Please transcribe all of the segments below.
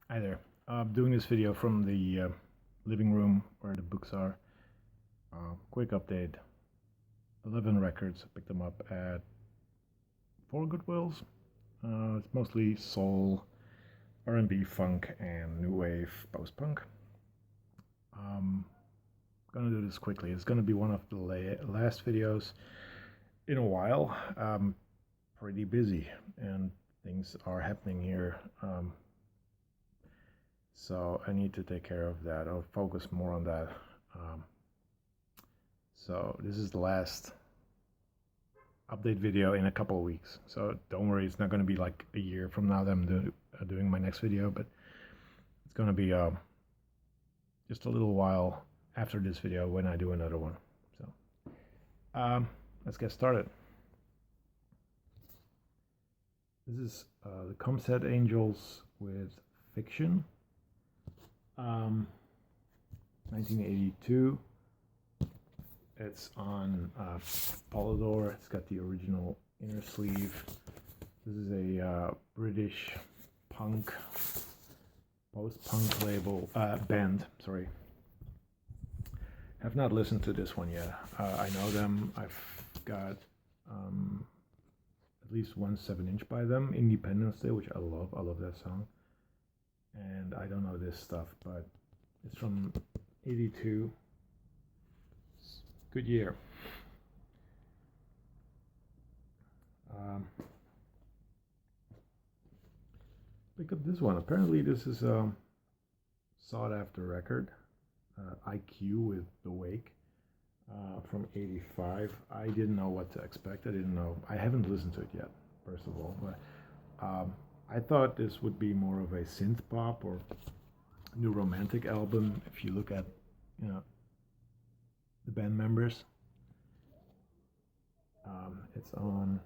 Hi there. I'm doing this video from the living room where the books are. Quick update. 11 records. I picked them up at 4 Goodwills. It's mostly soul, R&B, funk, and new wave post-punk. Gonna do this quickly. It's gonna be one of the last videos in a while. I'm pretty busy and things are happening here. So I need to take care of that. I'll focus more on that. So this is the last update video in a couple of weeks. So don't worry, it's not going to be like a year from now that I'm doing my next video, but it's going to be just a little while after this video when I do another one. So let's get started. This is the Comset Angels with Fiction. 1982. It's on Polydor. It's got the original inner sleeve. This is a British punk, post-punk label band. Sorry, have not listened to this one yet. I know them. I've got at least one 7-inch by them, Independence Day, which I love. I love that song. And I don't know this stuff, but it's from '82. Good year. Pick up this one. Apparently this is a sought after record. IQ with The Wake from '85. I didn't know what to expect. I haven't listened to it yet, first of all, but I thought this would be more of a synth pop or new romantic album. If you look at, the band members, it's on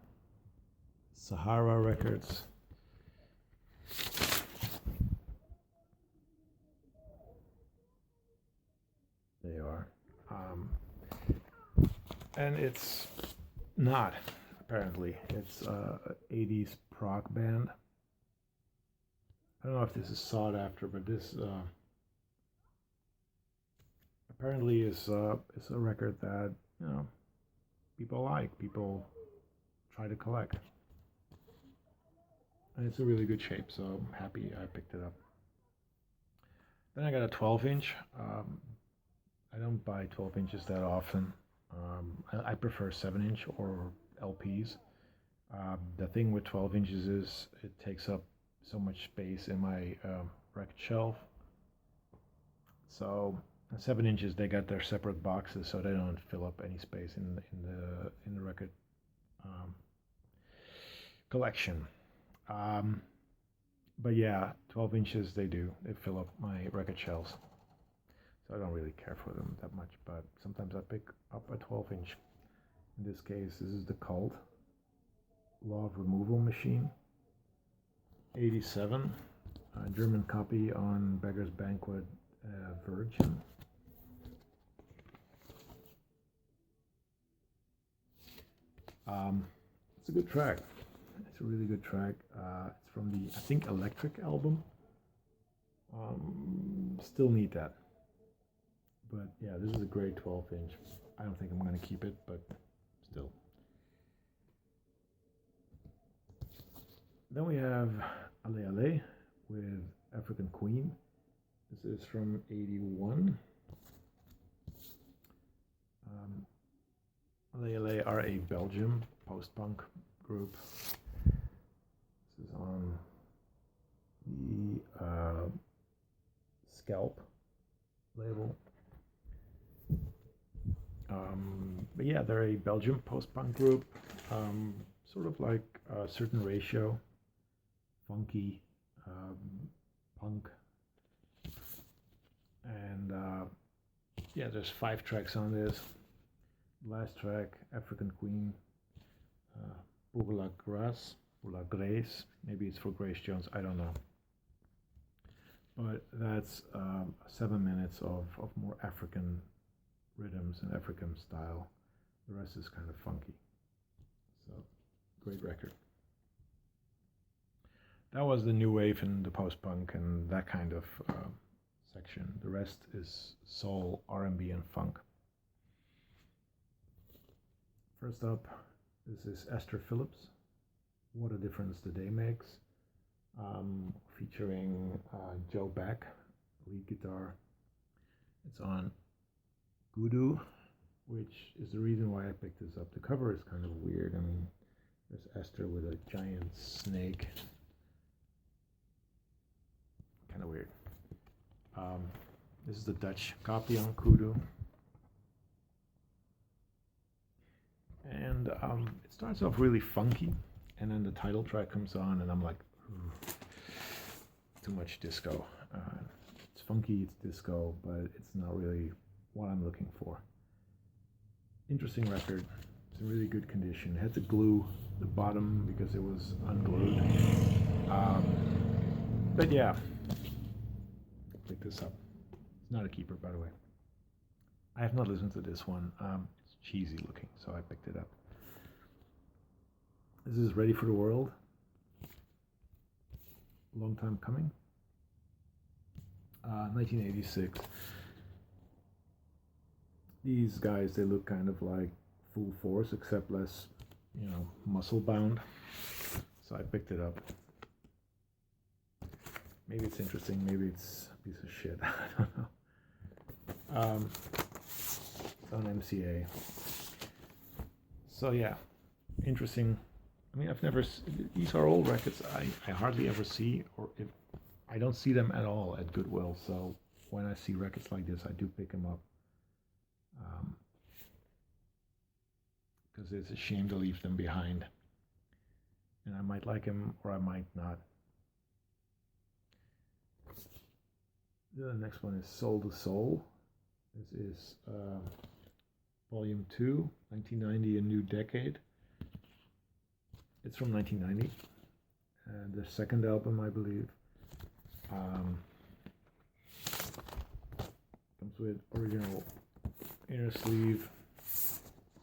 Sahara Records. They are, and it's not. Apparently, it's a '80s prog band. I don't know if this is sought after, but this apparently is a record that people like, people try to collect, and it's a really good shape. So I'm happy I picked it up. Then I got a 12-inch. I don't buy 12 inches that often. I prefer 7-inch or LPs. The thing with 12 inches is it takes up so much space in my record shelf. So 7 inches, they got their separate boxes, so they don't fill up any space in the record collection. But yeah, 12 inches they fill up my record shelves. So I don't really care for them that much, but sometimes I pick up a 12-inch. In this case, this is the Cult Law of Removal Machine, '87, German copy on Beggar's Banquet, Virgin. It's a good track. It's a really good track. It's from the, I think, Electric album. Still need that. But yeah, this is a great 12-inch. I don't think I'm going to keep it, but still. Then we have Ale Ale with African Queen. This is from '81. Ale Ale are a Belgian post-punk group. This is on the Scalp label. But yeah, they're a Belgian post-punk group, sort of like a Certain Ratio, funky, punk, and yeah, there's 5 tracks on this. Last track, African Queen, Pour la Grâce, Pour la Grace, maybe it's for Grace Jones, I don't know. But that's 7 minutes of more African rhythms and African style. The rest is kind of funky. So, great record. That was the new wave and the post-punk and that kind of section. The rest is soul, R&B, and funk. First up, this is Esther Phillips. What a Difference the Day Makes, featuring Joe Beck, lead guitar. It's on Voodoo, which is the reason why I picked this up. The cover is kind of weird. I mean, there's Esther with a giant snake. Kind of weird. This is the Dutch copy on Kudu. And it starts off really funky, and then the title track comes on, and I'm like, too much disco. It's funky, it's disco, but it's not really what I'm looking for. Interesting record. It's in really good condition. Had to glue the bottom because it was unglued. But yeah, pick this up. It's not a keeper, by the way. I have not listened to this one. It's cheesy looking, so I picked it up. This is Ready for the World. Long time coming. 1986. These guys, they look kind of like Full Force, except less, muscle bound. So I picked it up. Maybe it's interesting, maybe it's a piece of shit. I don't know. It's on MCA. So yeah, interesting. I mean, these are old records I hardly ever see, or if I don't see them at all at Goodwill. So when I see records like this, I do pick them up. Because it's a shame to leave them behind. And I might like them or I might not. The next one is Soul to Soul. This is Volume 2, 1990, A New Decade. It's from 1990. The second album, I believe. Comes with original inner sleeve.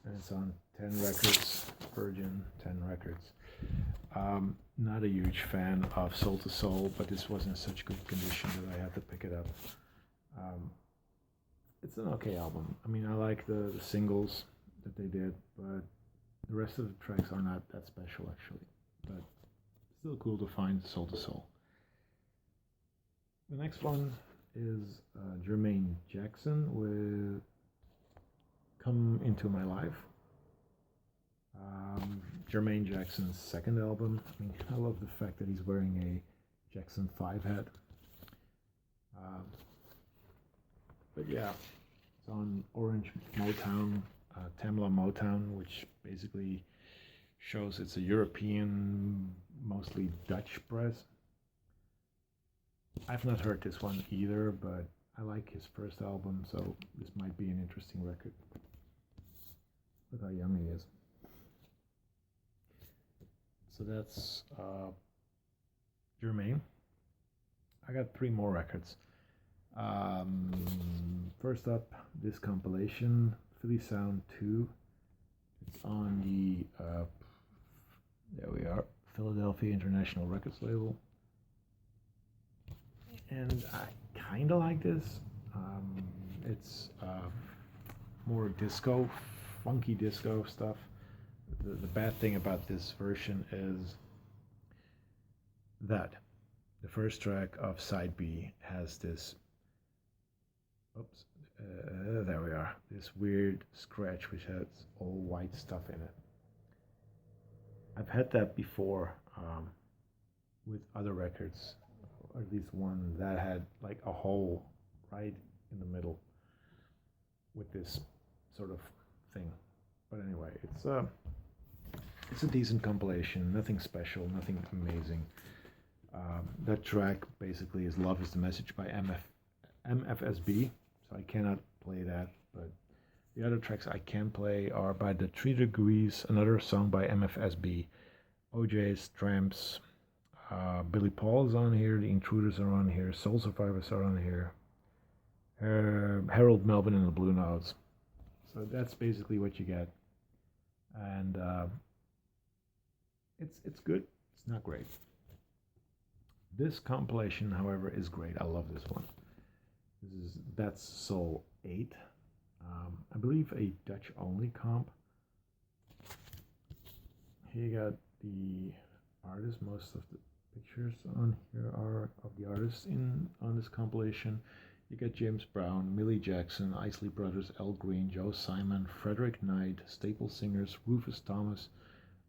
And it's on 10 records, Virgin 10 records. Not a huge fan of Soul to Soul, but this was in such good condition that I had to pick it up. It's an okay album. I mean, I like the singles that they did, but the rest of the tracks are not that special, actually. But still cool to find Soul to Soul. The next one is Jermaine Jackson with Come Into My Life. Jermaine Jackson's second album. I mean, I love the fact that he's wearing a Jackson 5 hat. But yeah, it's on Orange Motown, Tamla Motown, which basically shows it's a European, mostly Dutch press. I've not heard this one either, but I like his first album, so this might be an interesting record. Look how young he is. So that's Jermaine. I got 3 more records. First up, this compilation, Philly Sound 2. It's on the, there we are, Philadelphia International Records label. And I kind of like this. It's more disco, funky disco stuff. The bad thing about this version is that the first track of side B has this, there we are, this weird scratch which has all white stuff in it. I've had that before with other records, or at least one that had like a hole right in the middle with this sort of thing. But anyway, it's a decent compilation, nothing special, nothing amazing. That track basically is Love is the Message by MFSB, so I cannot play that, but the other tracks I can play are by the 3 Degrees, another song by MFSB, OJ's, Tramps, Billy Paul is on here, The Intruders are on here, Soul Survivors are on here, Harold Melvin and the Blue Notes. So that's basically what you get. And it's good. It's not great. This compilation, however, is great. I love this one. That's Soul 8. I believe a Dutch only comp. Here you got the artist. Most of the pictures on here are of the artists on this compilation. You got James Brown, Millie Jackson, Isley Brothers, Al Green, Joe Simon, Frederick Knight, Staple Singers, Rufus Thomas,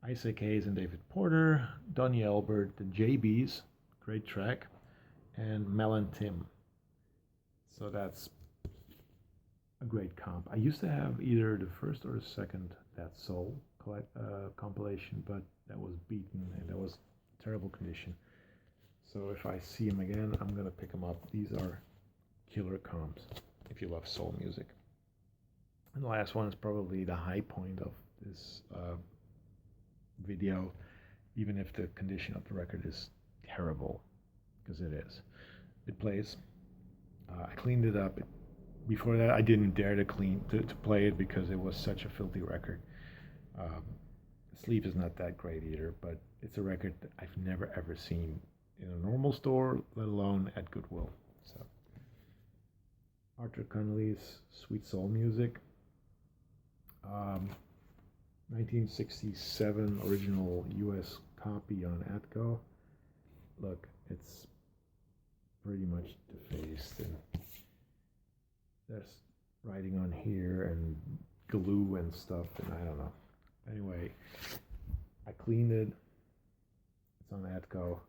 Isaac Hayes and David Porter, Donnie Elbert, the JBs, great track, and Mel and Tim. So that's a great comp. I used to have either the first or the second That Soul compilation, but that was beaten and that was terrible condition. So if I see him again, I'm gonna pick him up. These are killer comps if you love soul music. And the last one is probably the high point of this video, even if the condition of the record is terrible, because it is. It plays. I cleaned it up. Before that, I didn't dare to play it because it was such a filthy record. The sleeve is not that great either, but it's a record that I've never ever seen in a normal store, let alone at Goodwill. So, Arthur Connolly's Sweet Soul Music, 1967 original U.S. copy on Atco. Look, it's pretty much defaced, and there's writing on here and glue and stuff, and I don't know. Anyway, I cleaned it. It's on Atco.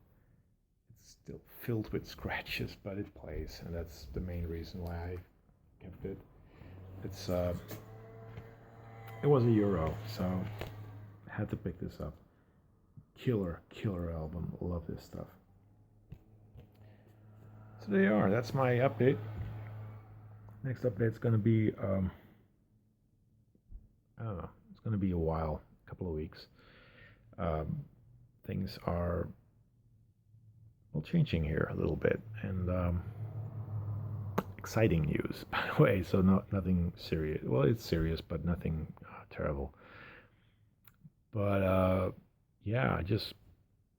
It's still filled with scratches, but it plays, and that's the main reason why I kept it. It was €1, so I had to pick this up. Killer album. Love this stuff. So there you are. That's my update. Next update's going to be, I don't know. It's going to be a while, a couple of weeks. Things are, well, changing here a little bit, and exciting news, by the way. So nothing serious. Well, it's serious, but nothing terrible. But yeah, I just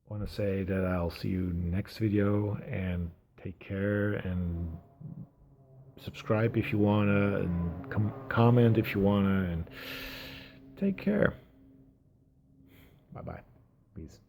want to say that I'll see you next video, and take care, and subscribe if you wanna, and comment if you wanna, and take care. Bye bye. Peace.